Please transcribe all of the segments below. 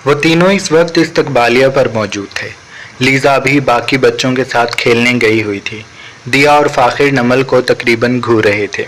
वो तीनों इस वक्त इस्तकबालिया पर मौजूद थे। लीज़ा भी बाकी बच्चों के साथ खेलने गई हुई थी। दिया और फ़ाखिर नमल को तकरीबन घूर रहे थे।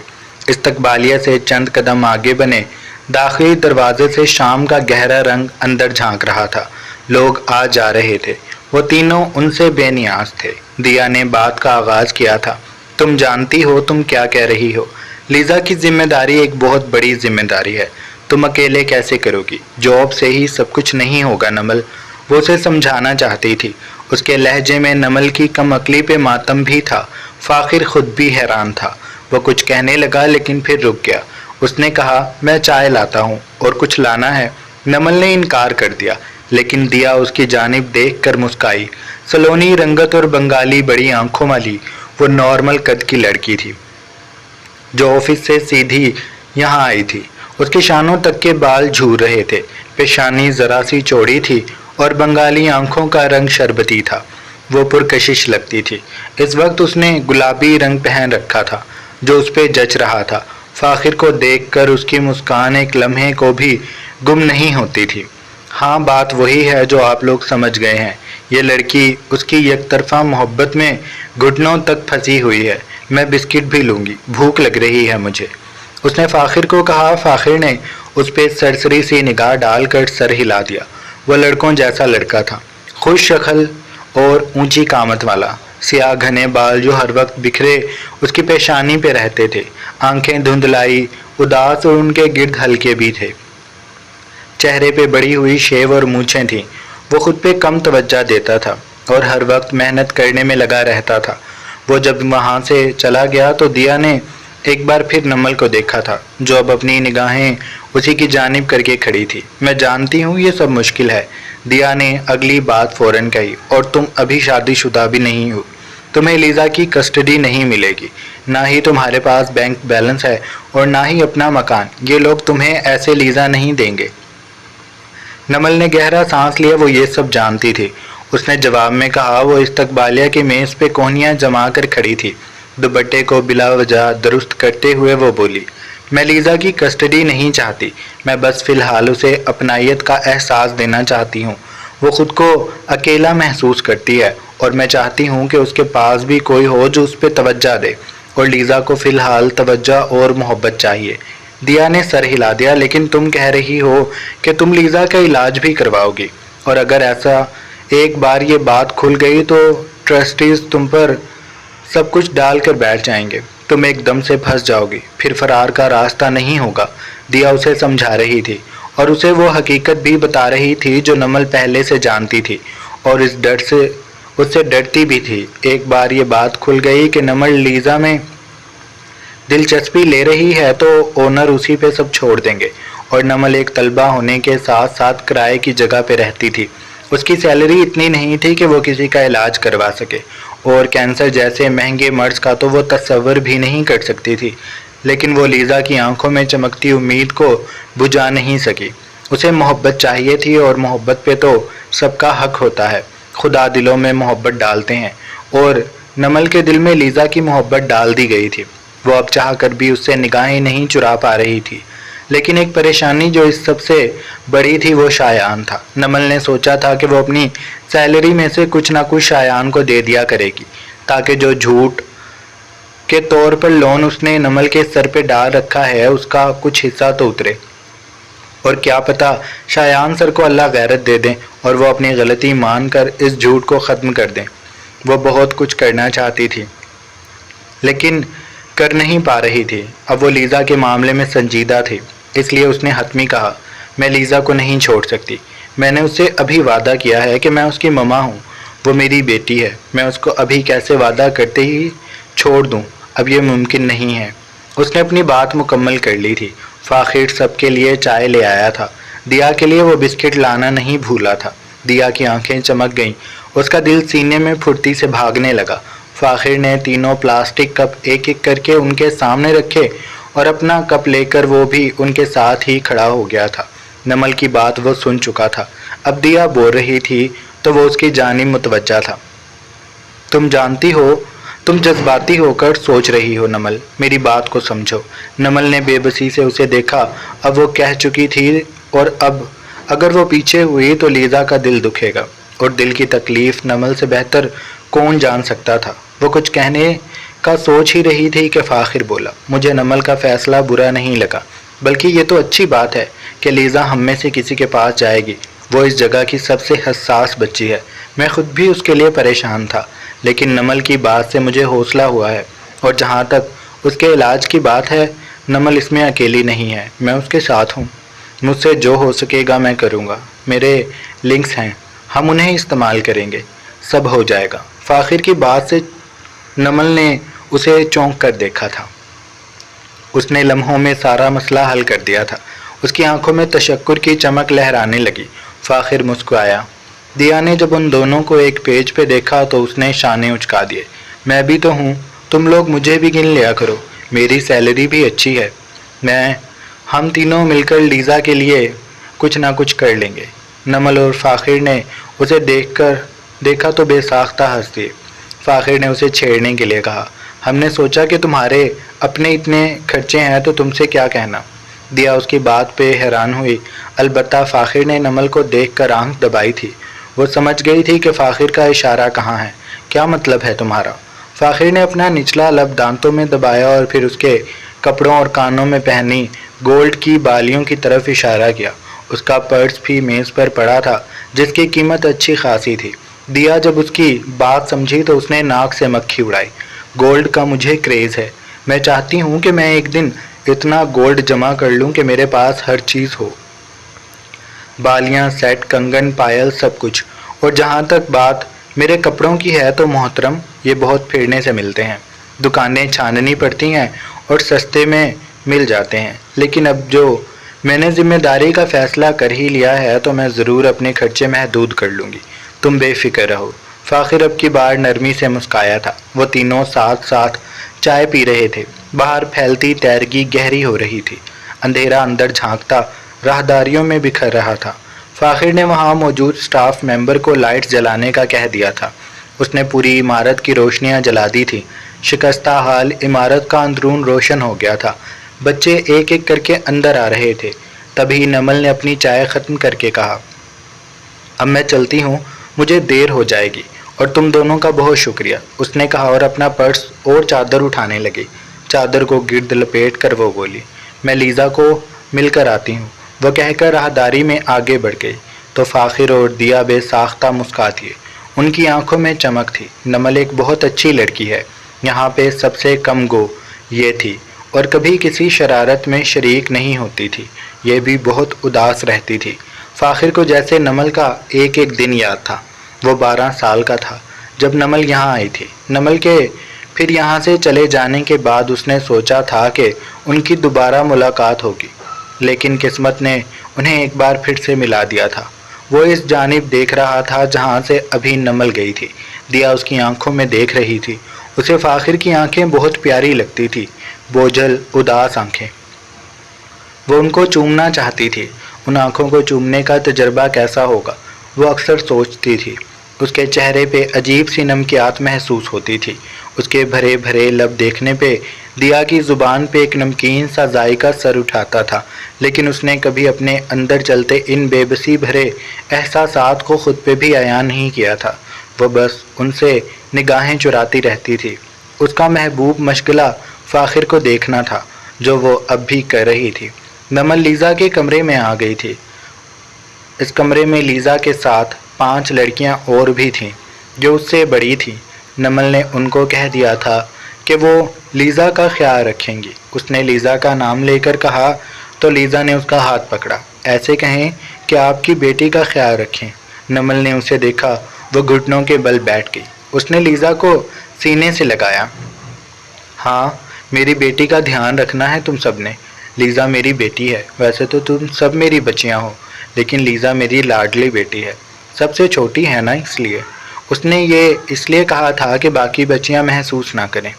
इस्तकबालिया से चंद कदम आगे बने दाखिली दरवाजे से शाम का गहरा रंग अंदर झांक रहा था। लोग आ जा रहे थे। वो तीनों उनसे बेनियाज थे। दिया ने बात का आगाज़ किया था। तुम जानती हो तुम क्या कह रही हो। लीज़ा की जिम्मेदारी एक बहुत बड़ी जिम्मेदारी है। तुम अकेले कैसे करोगी। जॉब से ही सब कुछ नहीं होगा नमल। वो उसे समझाना चाहती थी। उसके लहजे में नमल की कम अकली पे मातम भी था। फ़ाखिर खुद भी हैरान था। वो कुछ कहने लगा लेकिन फिर रुक गया। उसने कहा, मैं चाय लाता हूँ। और कुछ लाना है। नमल ने इनकार कर दिया, लेकिन दिया उसकी जानिब देख कर मुस्काई। सलोनी रंगत और बंगाली बड़ी आंखों वाली वो नॉर्मल कद की लड़की थी जो ऑफिस से सीधी यहाँ आई थी। उसके शानों तक के बाल झूर रहे थे। पेशानी जरा सी चौड़ी थी और बंगाली आंखों का रंग शरबती था। वो पुरकशिश लगती थी। इस वक्त उसने गुलाबी रंग पहन रखा था जो उस पर जच रहा था। फ़ाखिर को देखकर उसकी मुस्कान एक लम्हे को भी गुम नहीं होती थी। हाँ, बात वही है जो आप लोग समझ गए हैं। ये लड़की उसकी एकतरफा मोहब्बत में घुटनों तक फंसी हुई है। मैं बिस्किट भी लूँगी, भूख लग रही है मुझे, उसने फ़ाखिर को कहा। फ़ाखिर ने उस पर सरसरी सी निगाह डालकर सर हिला दिया। वह लड़कों जैसा लड़का था, खुश शक्ल और ऊंची कामत वाला। सियाह घने बाल जो हर वक्त बिखरे उसकी पेशानी पे रहते थे। आंखें धुंधलाई, उदास और उनके गिर्द हल्के भी थे। चेहरे पे बड़ी हुई शेव और मूछें थीं। वो खुद पे कम तवज्जो देता था और हर वक्त मेहनत करने में लगा रहता था। वो जब वहाँ से चला गया तो दिया ने एक बार फिर नमल को देखा था, जो अब अपनी निगाहें उसी की जानिब करके खड़ी थी। मैं जानती हूँ ये सब मुश्किल है, दिया ने अगली बात फ़ौरन कही, और तुम अभी शादीशुदा भी नहीं हो। तुम्हें लीज़ा की कस्टडी नहीं मिलेगी, ना ही तुम्हारे पास बैंक बैलेंस है और ना ही अपना मकान। ये लोग तुम्हें ऐसे लीज़ा नहीं देंगे। नमल ने गहरा सांस लिया। वो ये सब जानती थी। उसने जवाब में कहा। वो इस्तकबालिया की मेज़ पे कोहनियाँ जमा कर खड़ी थी। दुपट्टे को बिला वजह दुरुस्त करते हुए वो बोली, मैं लीज़ा की कस्टडी नहीं चाहती। मैं बस फ़िलहाल उसे अपनायत का एहसास देना चाहती हूँ। वो ख़ुद को अकेला महसूस करती है और मैं चाहती हूँ कि उसके पास भी कोई हो जो उस पर तवज्जो दे, और लीज़ा को फ़िलहाल तवज्जो और मोहब्बत चाहिए। दिया ने सर हिला दिया। लेकिन तुम कह रही हो कि तुम लीज़ा का इलाज भी करवाओगी, और अगर ऐसा एक बार ये बात खुल गई तो ट्रस्टीज़ तुम पर सब कुछ डाल कर बैठ जाएंगे। तुम एकदम से फंस जाओगी, फिर फरार का रास्ता नहीं होगा। दिया उसे समझा रही थी और उसे वो हकीकत भी बता रही थी जो नमल पहले से जानती थी और इस डर से उससे डरती भी थी। एक बार ये बात खुल गई कि नमल लीज़ा में दिलचस्पी ले रही है तो ओनर उसी पे सब छोड़ देंगे, और नमल एक तलबा होने के साथ साथ किराए की जगह पे रहती थी। उसकी सैलरी इतनी नहीं थी कि वो किसी का इलाज करवा सके, और कैंसर जैसे महंगे मर्ज का तो वो तस्वर भी नहीं कर सकती थी। लेकिन वो लीज़ा की आंखों में चमकती उम्मीद को बुझा नहीं सकी। उसे मोहब्बत चाहिए थी, और मोहब्बत पे तो सबका हक होता है। खुदा दिलों में मोहब्बत डालते हैं, और नमल के दिल में लीज़ा की मोहब्बत डाल दी गई थी। वो अब चाह कर भी उससे निगाहें नहीं चुरा पा रही थी। लेकिन एक परेशानी जो इस सबसे बड़ी थी वो शायान था। नमल ने सोचा था कि वो अपनी सैलरी में से कुछ ना कुछ शायान को दे दिया करेगी, ताकि जो झूठ के तौर पर लोन उसने नमल के सर पे डाल रखा है उसका कुछ हिस्सा तो उतरे। और क्या पता शायान सर को अल्लाह गैरत दे दें और वो अपनी गलती मान कर इस झूठ को ख़त्म कर दें। वो बहुत कुछ करना चाहती थी लेकिन कर नहीं पा रही थी। अब वो लीज़ा के मामले में संजीदा थी, इसलिए उसने हतमी कहा, मैं लीज़ा को नहीं छोड़ सकती। मैंने उससे अभी वादा किया है कि मैं उसकी ममा हूँ। वो मेरी बेटी है। मैं उसको अभी कैसे वादा करते ही छोड़ दूँ, अब ये मुमकिन नहीं है। उसने अपनी बात मुकम्मल कर ली थी। फ़ाखिर सबके लिए चाय ले आया था। दिया के लिए वो बिस्किट लाना नहीं भूला था। दिया की आंखें चमक गईं। उसका दिल सीने में फुर्ती से भागने लगा। फ़ाखिर ने तीनों प्लास्टिक कप एक एक करके उनके सामने रखे और अपना कप लेकर वो भी उनके साथ ही खड़ा हो गया था। नमल की बात वो सुन चुका था। अब दिया बोल रही थी तो वो उसकी जानिब मुतवज्जा था। तुम जानती हो, तुम जज्बाती होकर सोच रही हो नमल, मेरी बात को समझो। नमल ने बेबसी से उसे देखा। अब वो कह चुकी थी और अब अगर वो पीछे हुई तो लीज़ा का दिल दुखेगा, और दिल की तकलीफ़ नमल से बेहतर कौन जान सकता था। वो कुछ कहने का सोच ही रही थी कि फ़ाखिर बोला, मुझे नमल का फ़ैसला बुरा नहीं लगा, बल्कि ये तो अच्छी बात है कि लीज़ा हम में से किसी के पास जाएगी। वो इस जगह की सबसे हसास बच्ची है। मैं खुद भी उसके लिए परेशान था, लेकिन नमल की बात से मुझे हौसला हुआ है। और जहाँ तक उसके इलाज की बात है, नमल इसमें अकेली नहीं है, मैं उसके साथ हूँ। मुझसे जो हो सकेगा मैं करूँगा। मेरे लिंक्स हैं, हम उन्हें इस्तेमाल करेंगे, सब हो जाएगा। फ़ाखिर की बात से नमल ने उसे चौंक कर देखा था। उसने लम्हों में सारा मसला हल कर दिया था। उसकी आंखों में तशक्कुर की चमक लहराने लगी। फ़ाखिर मुस्कुराया। दिया ने जब उन दोनों को एक पेज पे देखा तो उसने शाने उचका दिए। मैं भी तो हूँ, तुम लोग मुझे भी गिन लिया करो, मेरी सैलरी भी अच्छी है। हम तीनों मिलकर लीज़ा के लिए कुछ ना कुछ कर लेंगे। नमल और फ़ाखिर ने उसे देखा तो बेसाख्ता हंस दिए। फ़ाखिर ने उसे छेड़ने के लिए कहा, हमने सोचा कि तुम्हारे अपने इतने खर्चे हैं तो तुमसे क्या कहना। दिया उसकी बात पे हैरान हुई। अलबत्ता फ़ाखिर ने नमल को देखकर आंख दबाई थी। वो समझ गई थी कि फ़ाखिर का इशारा कहाँ है। क्या मतलब है तुम्हारा? फ़ाखिर ने अपना निचला लब दांतों में दबाया और फिर उसके कपड़ों और कानों में पहनी गोल्ड की बालियों की तरफ इशारा किया। उसका पर्स भी मेज़ पर पड़ा था, जिसकी कीमत अच्छी खासी थी। दिया जब उसकी बात समझी तो उसने नाक से मक्खी उड़ाई। गोल्ड का मुझे क्रेज़ है। मैं चाहती हूँ कि मैं एक दिन इतना गोल्ड जमा कर लूँ कि मेरे पास हर चीज़ हो, बालियाँ, सेट, कंगन, पायल, सब कुछ। और जहाँ तक बात मेरे कपड़ों की है तो मोहतरम, ये बहुत फिरने से मिलते हैं, दुकानें छाननी पड़ती हैं और सस्ते में मिल जाते हैं। लेकिन अब जो मैंने ज़िम्मेदारी का फ़ैसला कर ही लिया है तो मैं ज़रूर अपने खर्चे महदूद कर लूँगी। तुम बेफ़िक्र रहो। फ़ाखिर अब की बार नरमी से मुस्काया था। वो तीनों साथ साथ चाय पी रहे थे। बाहर फैलती तैरगी गहरी हो रही थी। अंधेरा अंदर झांकता राहदारियों में बिखर रहा था। फ़ाखिर ने वहाँ मौजूद स्टाफ मेंबर को लाइट जलाने का कह दिया था। उसने पूरी इमारत की रोशनियाँ जला दी थी। शिकस्ता हाल इमारत का अंदरून रोशन हो गया था। बच्चे एक एक करके अंदर आ रहे थे। तभी नमल ने अपनी चाय ख़त्म करके कहा, अब मैं चलती हूँ, मुझे देर हो जाएगी। और तुम दोनों का बहुत शुक्रिया, उसने कहा और अपना पर्स और चादर उठाने लगी। चादर को गिर्द लपेट कर वो बोली, मैं लीज़ा को मिलकर आती हूँ। वह कहकर राहदारी में आगे बढ़ गई तो फ़ाखिर और दिया बेसाख्ता मुस्कुरा दिए। उनकी आंखों में चमक थी। नमल एक बहुत अच्छी लड़की है, यहाँ पे सबसे कम गो ये थी, और कभी किसी शरारत में शरीक नहीं होती थी। ये भी बहुत उदास रहती थी। फ़ाखिर को जैसे नमल का एक एक दिन याद था। वो 12 साल का था जब नमल यहाँ आई थी। नमल के फिर यहाँ से चले जाने के बाद उसने सोचा था कि उनकी दोबारा मुलाकात होगी, लेकिन किस्मत ने उन्हें एक बार फिर से मिला दिया था। वो इस जानिब देख रहा था जहाँ से अभी नमल गई थी। दिया उसकी आंखों में देख रही थी। उसे फ़ाखिर की आंखें बहुत प्यारी लगती थी, बोझल उदास आंखें। वो उनको चूमना चाहती थी। उन आँखों को चूमने का तजर्बा कैसा होगा, वो अक्सर सोचती थी। उसके चेहरे पे अजीब सी नमकियात महसूस होती थी। उसके भरे भरे लब देखने पे दिया की ज़ुबान पे एक नमकीन सा जायका सर उठाता था, लेकिन उसने कभी अपने अंदर चलते इन बेबसी भरे एहसासात को खुद पे भी अयान नहीं किया था। वो बस उनसे निगाहें चुराती रहती थी। उसका महबूब मशगला फ़ाखिर को देखना था, जो वो अब भी कर रही थी। नमल लीज़ा के कमरे में आ गई थी। इस कमरे में लीज़ा के साथ 5 लड़कियां और भी थीं, जो उससे बड़ी थीं। नमल ने उनको कह दिया था कि वो लीज़ा का ख्याल रखेंगी। उसने लीज़ा का नाम लेकर कहा तो लीज़ा ने उसका हाथ पकड़ा। ऐसे कहें कि आपकी बेटी का ख्याल रखें। नमल ने उसे देखा, वो घुटनों के बल बैठ गई। उसने लीज़ा को सीने से लगाया। हाँ, मेरी बेटी का ध्यान रखना है तुम सब ने। लीज़ा मेरी बेटी है। वैसे तो तुम सब मेरी बच्चियां हो, लेकिन लीज़ा मेरी लाडली बेटी है, सबसे छोटी है ना, इसलिए। उसने ये इसलिए कहा था कि बाकी बच्चियां महसूस ना करें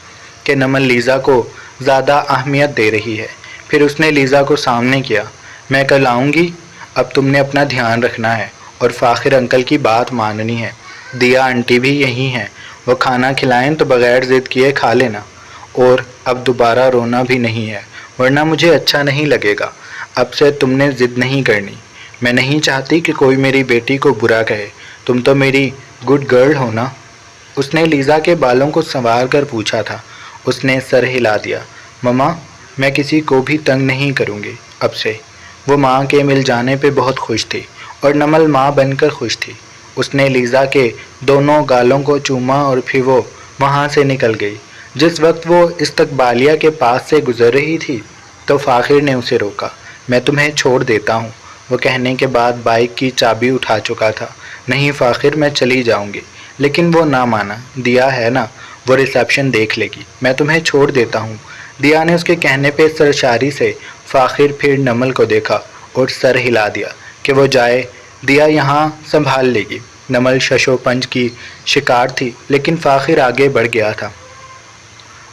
कि नमल लीज़ा को ज़्यादा अहमियत दे रही है। फिर उसने लीज़ा को सामने किया। मैं कल आऊँगी, अब तुमने अपना ध्यान रखना है और फ़ाखिर अंकल की बात माननी है। दिया आंटी भी यही हैं, वो खाना खिलाएं तो बग़ैर ज़िद किए खा लेना। और अब दोबारा रोना भी नहीं है, वरना मुझे अच्छा नहीं लगेगा। अब से तुमने ज़िद नहीं करनी। میں نہیں چاہتی کہ کوئی میری بیٹی کو برا کہے، تم تو میری گڈ گرل ہو نا؟ اس نے لیزا کے بالوں کو سنوار کر پوچھا تھا۔ اس نے سر ہلا دیا۔ مما، میں کسی کو بھی تنگ نہیں کروں گی اب سے۔ وہ ماں کے مل جانے پہ بہت خوش تھی اور نمل ماں بن کر خوش تھی۔ اس نے لیزا کے دونوں گالوں کو چوما اور پھر وہ وہاں سے نکل گئی۔ جس وقت وہ استقبالیہ کے پاس سے گزر رہی تھی تو فاخر نے اسے روکا۔ میں تمہیں چھوڑ دیتا ہوں، وہ کہنے کے بعد بائک کی چابی اٹھا چکا تھا۔ نہیں فاخر، میں چلی جاؤں گی۔ لیکن وہ نہ مانا۔ دیا ہے نا، وہ ریسیپشن دیکھ لے گی، میں تمہیں چھوڑ دیتا ہوں۔ دیا نے اس کے کہنے پہ سرشاری سے فاخر پھر نمل کو دیکھا اور سر ہلا دیا کہ وہ جائے، دیا یہاں سنبھال لے گی۔ نمل ششو پنج کی شکار تھی لیکن فاخر آگے بڑھ گیا تھا۔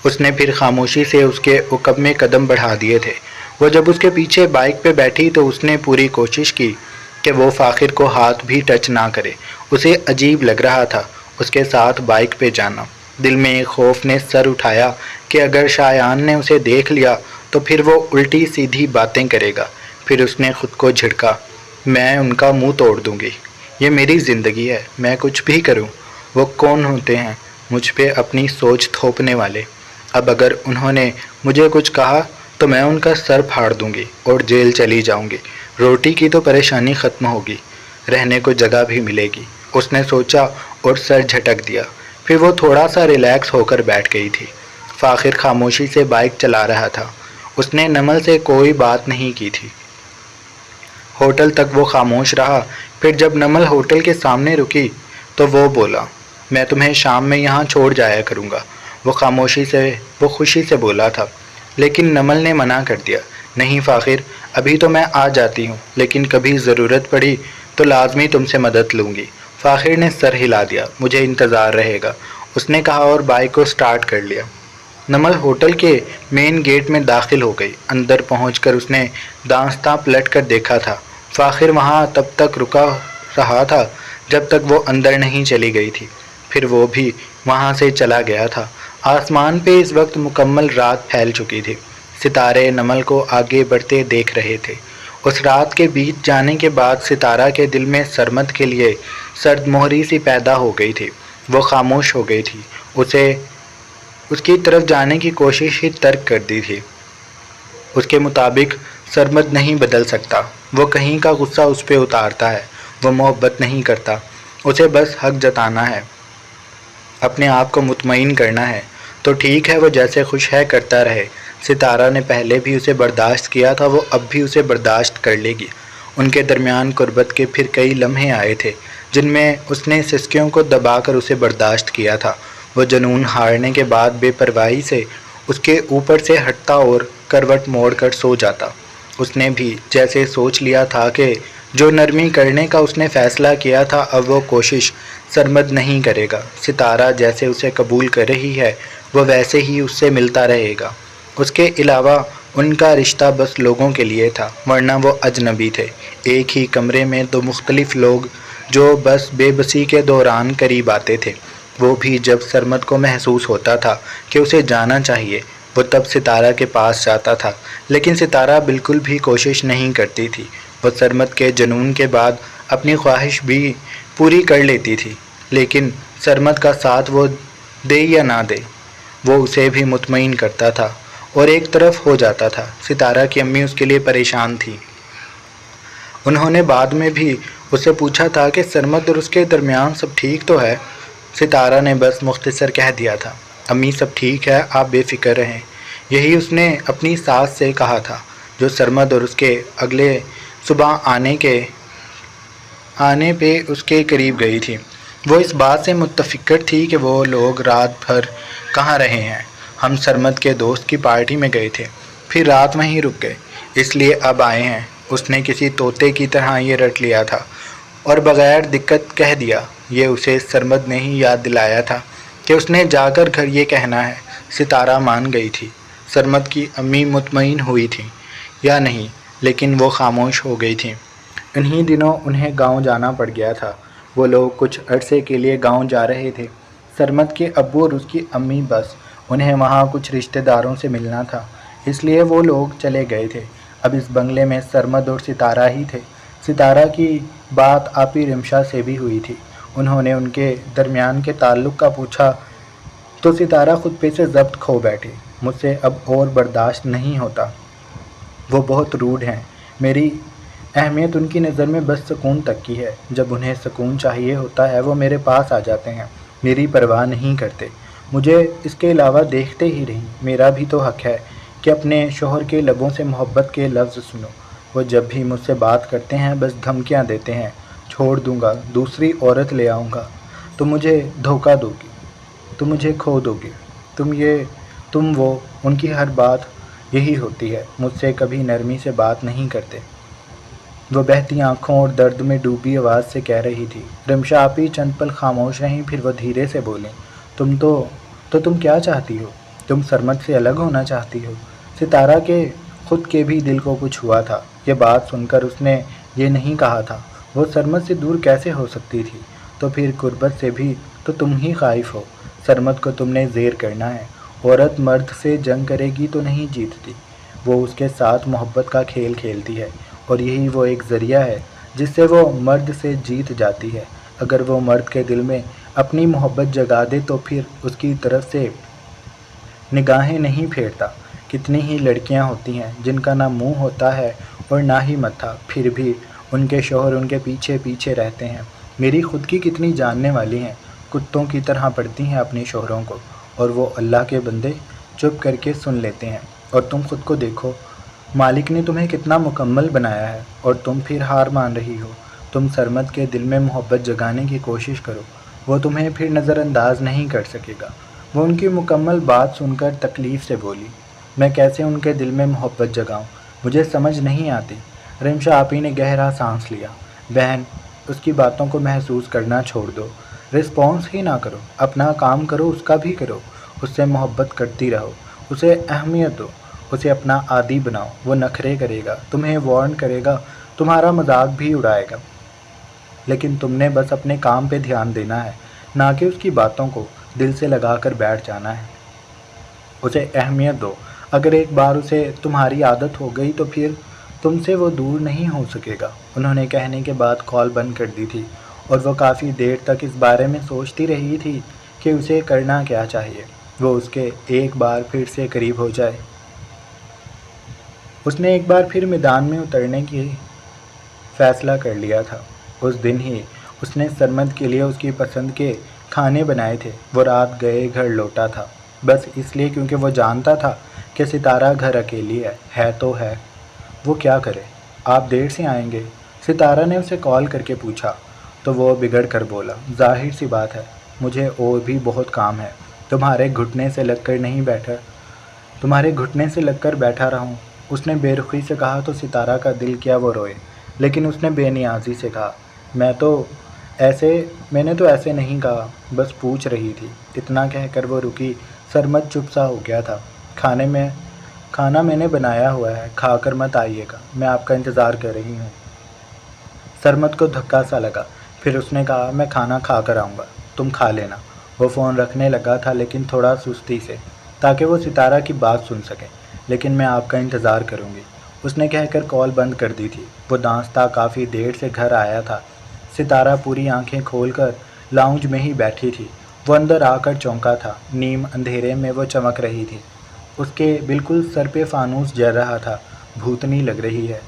اس نے پھر خاموشی سے اس کے عقب میں قدم بڑھا دیے تھے۔ وہ جب اس کے پیچھے بائک پہ بیٹھی تو اس نے پوری کوشش کی کہ وہ فاخر کو ہاتھ بھی ٹچ نہ کرے۔ اسے عجیب لگ رہا تھا اس کے ساتھ بائک پہ جانا۔ دل میں ایک خوف نے سر اٹھایا کہ اگر شایان نے اسے دیکھ لیا تو پھر وہ الٹی سیدھی باتیں کرے گا۔ پھر اس نے خود کو جھڑکا، میں ان کا منہ توڑ دوں گی۔ یہ میری زندگی ہے، میں کچھ بھی کروں۔ وہ کون ہوتے ہیں مجھ پہ اپنی سوچ تھوپنے والے؟ اب اگر انہوں نے مجھے کچھ کہا تو میں ان کا سر پھاڑ دوں گی اور جیل چلی جاؤں گی۔ روٹی کی تو پریشانی ختم ہوگی، رہنے کو جگہ بھی ملے گی، اس نے سوچا اور سر جھٹک دیا۔ پھر وہ تھوڑا سا ریلیکس ہو کر بیٹھ گئی تھی۔ فاخر خاموشی سے بائک چلا رہا تھا۔ اس نے نمل سے کوئی بات نہیں کی تھی۔ ہوٹل تک وہ خاموش رہا۔ پھر جب نمل ہوٹل کے سامنے رکی تو وہ بولا، میں تمہیں شام میں یہاں چھوڑ جایا کروں گا۔ وہ خوشی سے بولا تھا لیکن نمل نے منع کر دیا۔ نہیں فاخر، ابھی تو میں آ جاتی ہوں لیکن کبھی ضرورت پڑی تو لازمی تم سے مدد لوں گی۔ فاخر نے سر ہلا دیا۔ مجھے انتظار رہے گا، اس نے کہا اور بائک کو سٹارٹ کر لیا۔ نمل ہوٹل کے مین گیٹ میں داخل ہو گئی۔ اندر پہنچ کر اس نے دانستہ پلٹ کر دیکھا تھا۔ فاخر وہاں تب تک رکا رہا تھا جب تک وہ اندر نہیں چلی گئی تھی، پھر وہ بھی وہاں سے چلا گیا تھا۔ آسمان پہ اس وقت مکمل رات پھیل چکی تھی۔ ستارے نمل کو آگے بڑھتے دیکھ رہے تھے۔ اس رات کے بیت جانے کے بعد ستارہ کے دل میں سرمد کے لیے سرد مہری سی پیدا ہو گئی تھی۔ وہ خاموش ہو گئی تھی، اسے اس کی طرف جانے کی کوشش ہی ترک کر دی تھی۔ اس کے مطابق سرمد نہیں بدل سکتا۔ وہ کہیں کا غصہ اس پہ اتارتا ہے، وہ محبت نہیں کرتا، اسے بس حق جتانا ہے، اپنے آپ کو مطمئن کرنا ہے۔ تو ٹھیک ہے، وہ جیسے خوش ہے کرتا رہے۔ ستارہ نے پہلے بھی اسے برداشت کیا تھا، وہ اب بھی اسے برداشت کر لے گی۔ ان کے درمیان قربت کے پھر کئی لمحے آئے تھے جن میں اس نے سسکیوں کو دبا کر اسے برداشت کیا تھا۔ وہ جنون ہارنے کے بعد بے پرواہی سے اس کے اوپر سے ہٹتا اور کروٹ موڑ کر سو جاتا۔ اس نے بھی جیسے سوچ لیا تھا کہ جو نرمی کرنے کا اس نے فیصلہ کیا تھا اب وہ کوشش سرمد نہیں کرے گا۔ ستارہ جیسے اسے قبول کر رہی ہے وہ ویسے ہی اس سے ملتا رہے گا۔ اس کے علاوہ ان کا رشتہ بس لوگوں کے لیے تھا، ورنہ وہ اجنبی تھے، ایک ہی کمرے میں دو مختلف لوگ جو بس بے بسی کے دوران قریب آتے تھے۔ وہ بھی جب سرمد کو محسوس ہوتا تھا کہ اسے جانا چاہیے وہ تب ستارہ کے پاس جاتا تھا، لیکن ستارہ بالکل بھی کوشش نہیں کرتی تھی۔ وہ سرمد کے جنون کے بعد اپنی خواہش بھی پوری کر لیتی تھی، لیکن سرمد کا ساتھ وہ دے یا نہ دے وہ اسے بھی مطمئن کرتا تھا اور ایک طرف ہو جاتا تھا۔ ستارہ کی امی اس کے لیے پریشان تھی۔ انہوں نے بعد میں بھی اس سے پوچھا تھا کہ سرمد اور اس کے درمیان سب ٹھیک تو ہے؟ ستارہ نے بس مختصر کہہ دیا تھا، امی سب ٹھیک ہے، آپ بے فکر رہیں۔ یہی اس نے اپنی ساس سے کہا تھا جو سرمد اور اس کے اگلے صبح آنے پہ اس کے قریب گئی تھی۔ وہ اس بات سے متفکر تھی کہ وہ لوگ رات بھر کہاں رہے ہیں۔ ہم سرمد کے دوست کی پارٹی میں گئے تھے، پھر رات وہیں رک گئے، اس لیے اب آئے ہیں۔ اس نے کسی طوطے کی طرح یہ رٹ لیا تھا اور بغیر دقت کہہ دیا۔ یہ اسے سرمد نے ہی یاد دلایا تھا کہ اس نے جا کر گھر یہ کہنا ہے۔ ستارہ مان گئی تھی۔ سرمد کی امی مطمئن ہوئی تھیں یا نہیں، لیکن وہ خاموش ہو گئی تھیں۔ انہی دنوں انہیں گاؤں جانا پڑ گیا تھا۔ وہ لوگ کچھ عرصے کے لیے گاؤں جا رہے تھے۔ سرمد کے ابو اور اس کی امی بس انہیں وہاں کچھ رشتہ داروں سے ملنا تھا، اس لیے وہ لوگ چلے گئے تھے۔ اب اس بنگلے میں سرمد اور ستارہ ہی تھے۔ सितारा की बात आपी रिमशा से भी हुई थी। उन्होंने उनके दरमियान के ताल्लुक़ का पूछा तो सितारा खुद पे से ज़ब्त खो बैठी। मुझसे अब और बर्दाश्त नहीं होता, वो बहुत रूड हैं। मेरी अहमियत उनकी नज़र में बस सुकून तक की है। जब उन्हें सुकून चाहिए होता है वो मेरे पास आ जाते हैं, मेरी परवाह नहीं करते। मुझे इसके अलावा देखते ही रहीं। मेरा भी तो हक़ है कि अपने शोहर के लबों से मोहब्बत के लफ्ज़ सुनो। वो जब भी मुझसे बात करते हैं बस धमकियाँ देते हैं, छोड़ दूँगा, दूसरी औरत ले आऊँगा, तो मुझे धोखा दोगी, तुम मुझे खो दोगी, तुम वो। उनकी हर बात यही होती है। मुझसे कभी नरमी से बात नहीं करते। वो बहती आंखों और दर्द में डूबी आवाज़ से कह रही थी। रिमशा आपी चंद पल खामोश रहीं, फिर वो धीरे से बोलीं, तुम क्या चाहती हो? तुम सरमद से अलग होना चाहती हो? सितारा के खुद के भी दिल को कुछ हुआ था। ये बात सुनकर उसने ये नहीं कहा था। वो सरमद से दूर कैसे हो सकती थी? तो फिर गुर्बत से भी तो तुम ही खाइफ हो। सरमद को तुमने ज़ेर करना है। औरत मर्द से जंग करेगी तो नहीं जीतती, वो उसके साथ मोहब्बत का खेल खेलती है, और यही वो एक ज़रिया है जिससे वो मर्द से जीत जाती है। अगर वो मर्द के दिल में अपनी मोहब्बत जगा दे तो फिर उसकी तरफ से निगाहें नहीं फेरता। कितनी ही लड़कियां होती हैं जिनका ना मुंह होता है और ना ही मत्था, फिर भी उनके शौहर उनके पीछे पीछे रहते हैं। मेरी खुद की कितनी जानने वाली हैं, कुत्तों की तरह पड़ती हैं अपने शौहरों को, और वो अल्लाह के बंदे चुप करके सुन लेते हैं। और तुम खुद को देखो, मालिक ने तुम्हें कितना मुकम्मल बनाया है और तुम फिर हार मान रही हो। तुम सरमद के दिल में मोहब्बत जगाने की कोशिश करो, वो तुम्हें फिर नज़रअंदाज नहीं कर सकेगा। वो उनकी मुकम्मल बात सुनकर तकलीफ़ से बोली, मैं कैसे उनके दिल में मोहब्बत जगाऊं? मुझे समझ नहीं आती। रिमशा आपी ने गहरा सांस लिया। बहन, उसकी बातों को महसूस करना छोड़ दो, रिस्पॉन्स ही ना करो, अपना काम करो, उसका भी करो। उससे मोहब्बत करती रहो, उसे अहमियत दो, उसे अपना आदी बनाओ। वो नखरे करेगा, तुम्हें वार्न करेगा, तुम्हारा मजाक भी उड़ाएगा, लेकिन तुमने बस अपने काम पे ध्यान देना है, ना कि उसकी बातों को दिल से लगा कर बैठ जाना है। उसे अहमियत दो। अगर एक बार उसे तुम्हारी आदत हो गई तो फिर तुमसे वो दूर नहीं हो सकेगा। उन्होंने कहने के बाद कॉल बंद कर दी थी और वो काफ़ी देर तक इस बारे में सोचती रही थी कि उसे करना क्या चाहिए। वो उसके एक बार फिर से करीब हो जाए। उसने एक बार फिर मैदान में उतरने की फ़ैसला कर लिया था। उस दिन ही उसने सरमद के लिए उसकी पसंद के खाने बनाए थे। वो रात गए घर लौटा था, बस इसलिए क्योंकि वो जानता था कि सितारा घर अकेली है तो है। वो क्या करे? आप देर से आएंगे? सितारा ने उसे कॉल करके पूछा तो वो बिगड़ कर बोला, जाहिर सी बात है, मुझे और भी बहुत काम है। तुम्हारे घुटने से लगकर बैठा रहूं। उसने बेरुखी से कहा तो सितारा का दिल किया वो रोए, लेकिन उसने बेनियाजी से कहा, मैंने तो ऐसे नहीं कहा, बस पूछ रही थी। इतना कहकर वो रुकी। सरमद चुप सा हो गया था। खाना मैंने बनाया हुआ है, खाकर मत आइएगा, मैं आपका इंतज़ार कर रही हूँ। सरमद को धक्का सा लगा, फिर उसने कहा, मैं खाना खा कर आऊँगा, तुम खा लेना। वो फ़ोन रखने लगा था, लेकिन थोड़ा सुस्ती से, ताकि वो सितारा की बात सुन सके। लेकिन मैं आपका इंतज़ार करूँगी, उसने कहकर कॉल बंद कर दी थी। वो दांस्ता काफ़ी देर से घर आया था। सितारा पूरी आंखें खोलकर लाउंज में ही बैठी थी। वो अंदर आकर चौंका था। नीम अंधेरे में वो चमक रही थी। उसके बिल्कुल सर पे फानूस जल रहा था। भूतनी लग रही है,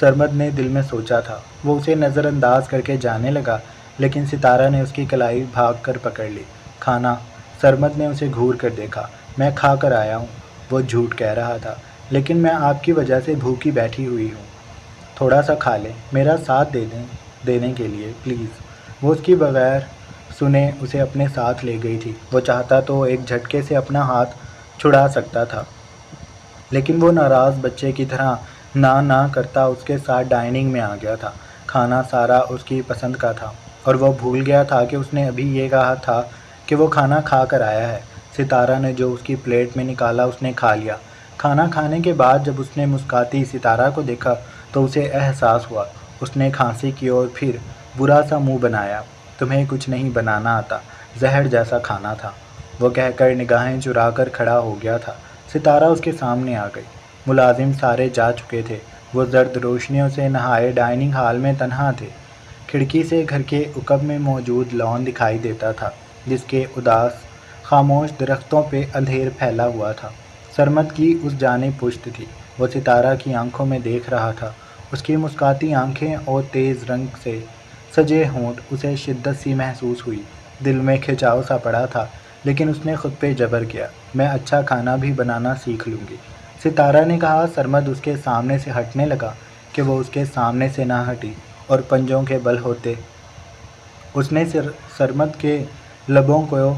सरमद ने दिल में सोचा था। वो उसे नज़रअंदाज करके जाने लगा, लेकिन सितारा ने उसकी कलाई भाग कर पकड़ ली। खाना? सरमद ने उसे घूर कर देखा। मैं खा कर आया हूँ, वो झूठ कह रहा था, लेकिन मैं आपकी वजह से भूखी बैठी हुई हूँ। थोड़ा सा खा लें, मेरा साथ देने के लिए प्लीज़। वो उसकी बगैर सुने उसे अपने साथ ले गई थी। वो चाहता तो एक झटके से अपना हाथ छुड़ा सकता था, लेकिन वो नाराज़ बच्चे की तरह ना करता उसके साथ डाइनिंग में आ गया था। खाना सारा उसकी पसंद का था और वो भूल गया था कि उसने अभी ये कहा था कि वो खाना खा कर आया है। सितारा ने जो उसकी प्लेट में निकाला उसने खा लिया। खाना खाने के बाद जब उसने मुस्काती सितारा को देखा तो उसे एहसास हुआ। उसने खांसी की और फिर बुरा सा मुंह बनाया। तुम्हें कुछ नहीं बनाना आता, जहर जैसा खाना था, वो कहकर निगाहें चुरा कर खड़ा हो गया था। सितारा उसके सामने आ गई। मुलाजिम सारे जा चुके थे। وہ زرد روشنیوں سے نہائے ڈائننگ ہال میں تنہا تھے۔ کھڑکی سے گھر کے عقب میں موجود لان دکھائی دیتا تھا، جس کے اداس خاموش درختوں پہ اندھیر پھیلا ہوا تھا۔ سرمد کی اس جانب پشت تھی۔ وہ ستارہ کی آنکھوں میں دیکھ رہا تھا۔ اس کی مسکاتی آنکھیں اور تیز رنگ سے سجے ہونٹ اسے شدت سی محسوس ہوئی۔ دل میں کھچاؤ سا پڑا تھا، لیکن اس نے خود پہ جبر کیا۔ میں اچھا کھانا بھی بنانا سیکھ لوں گی، ستارہ نے کہا۔ سرمد اس کے سامنے سے ہٹنے لگا کہ وہ اس کے سامنے سے نہ ہٹی اور پنجوں کے بل ہوتے اس نے سرمد کے لبوں کو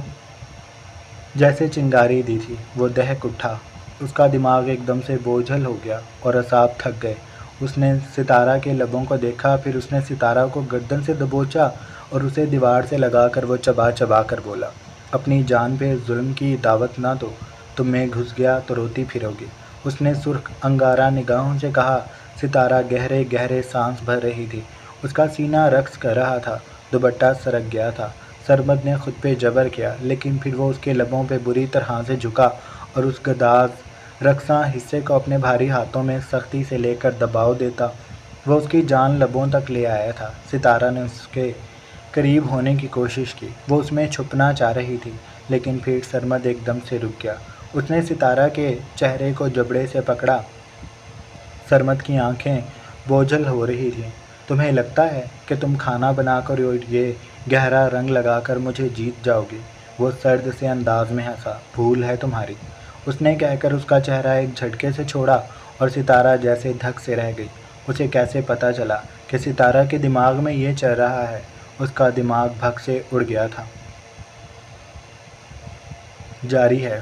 جیسے چنگاری دی تھی۔ وہ دہک اٹھا، اس کا دماغ ایک دم سے بوجھل ہو گیا اور اعصاب تھک گئے۔ اس نے ستارہ کے لبوں کو دیکھا، پھر اس نے ستارہ کو گردن سے دبوچا اور اسے دیوار سے لگا کر وہ چبا چبا کر بولا، اپنی جان پہ ظلم کی دعوت نہ دو، تم میں گھس گیا تو روتی پھرو گی۔ اس نے سرخ انگارہ نگاہوں سے کہا۔ ستارہ گہرے گہرے سانس بھر رہی تھی، اس کا سینہ رقص کر رہا تھا، دوپٹہ سرک گیا تھا۔ سرمد نے خود پہ جبر کیا، لیکن پھر وہ اس کے لبوں پہ بری طرح سے جھکا اور اس گداز رقصاں حصے کو اپنے بھاری ہاتھوں میں سختی سے لے کر دباؤ دیتا۔ وہ اس کی جان لبوں تک لے آیا تھا۔ ستارہ نے اس کے قریب ہونے کی کوشش کی، وہ اس میں چھپنا چاہ رہی تھی، لیکن پھر سرمد ایک دم سے رک گیا۔ اس نے ستارہ کے چہرے کو جبڑے سے پکڑا۔ سرمد کی آنکھیں بوجھل ہو رہی تھیں۔ تمہیں لگتا ہے کہ تم کھانا بنا کر اور یہ گہرا رنگ لگا کر مجھے جیت جاؤ گی؟ وہ سرد سے انداز میں ہنسا۔ بھول ہے تمہاری، اس نے کہہ کر اس کا چہرہ ایک جھٹکے سے چھوڑا اور ستارہ جیسے دھک سے رہ گئی۔ اسے کیسے پتہ چلا کہ ستارہ کے دماغ میں یہ چل رہا ہے؟ اس کا دماغ بھگ سے اڑ گیا تھا۔ جاری ہے۔